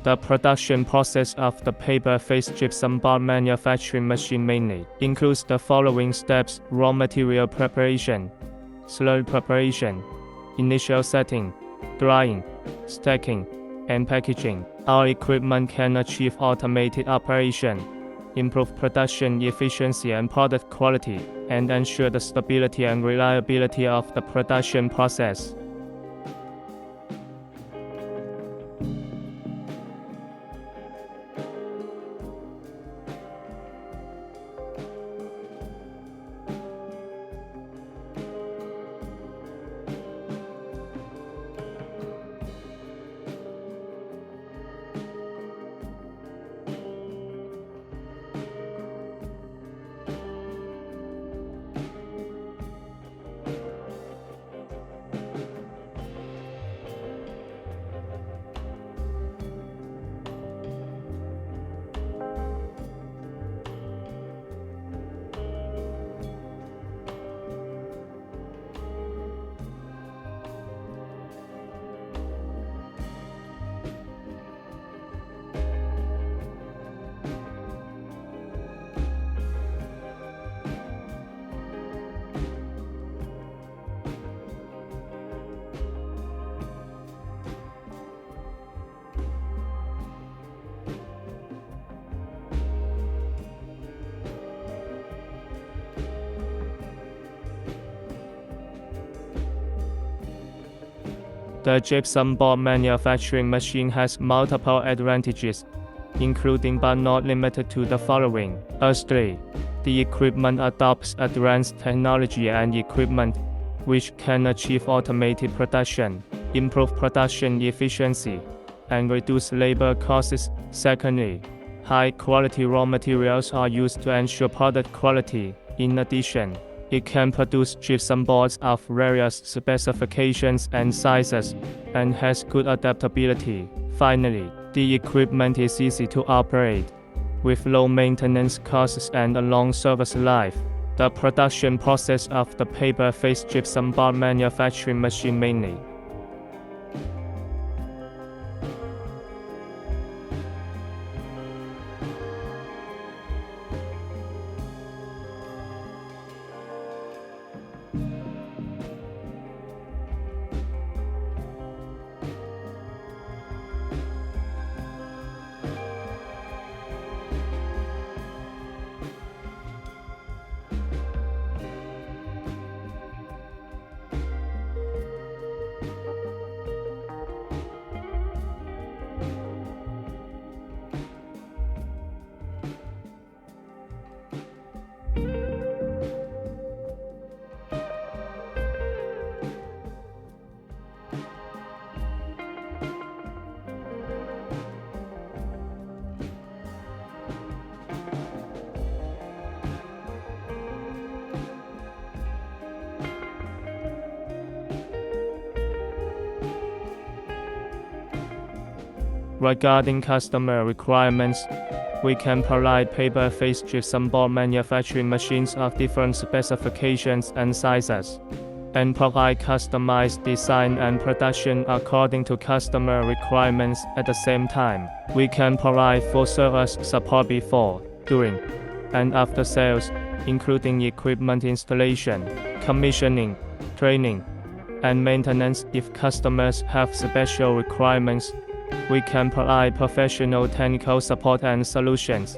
The production process of the paper-faced gypsum board manufacturing machine mainly includes the following steps: raw material preparation, slurry preparation, initial setting, drying, stacking, and packaging. Our equipment can achieve automated operation, improve production efficiency and product quality, and ensure the stability and reliability of the production process. The gypsum board manufacturing machine has multiple advantages, including but not limited to the following. Firstly, the equipment adopts advanced technology and equipment, which can achieve automated production, improve production efficiency, and reduce labor costs. Secondly, high-quality raw materials are used to ensure product quality. In addition, it can produce gypsum boards of various specifications and sizes, and has good adaptability. Finally, the equipment is easy to operate, with low maintenance costs and a long service life. The production process of the paper-faced gypsum board manufacturing machine mainly Regarding customer requirements, we can provide paper-faced gypsum board manufacturing machines of different specifications and sizes, and provide customized design and production according to customer requirements. At the same time, we can provide full-service support before, during, and after sales, including equipment installation, commissioning, training, and maintenance. If customers have special requirements, we can provide professional technical support and solutions.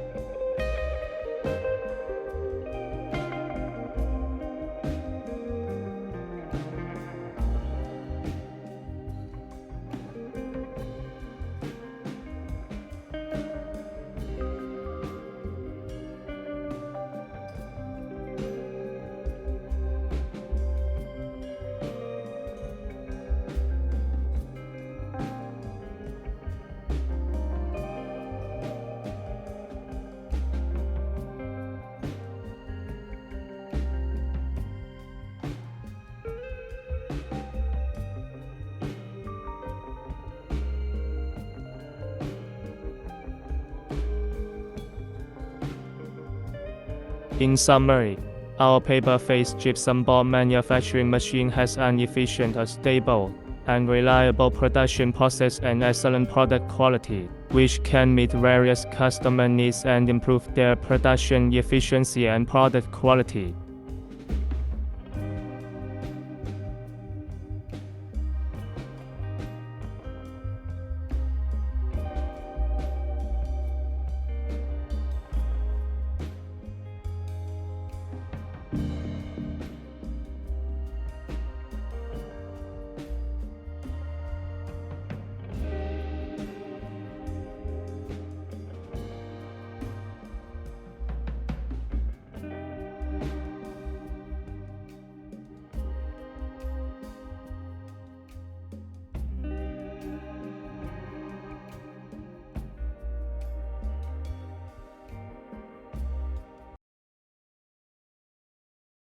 In summary, our paper-faced gypsum board manufacturing machine has an efficient, stable, and reliable production process and excellent product quality, which can meet various customer needs and improve their production efficiency and product quality.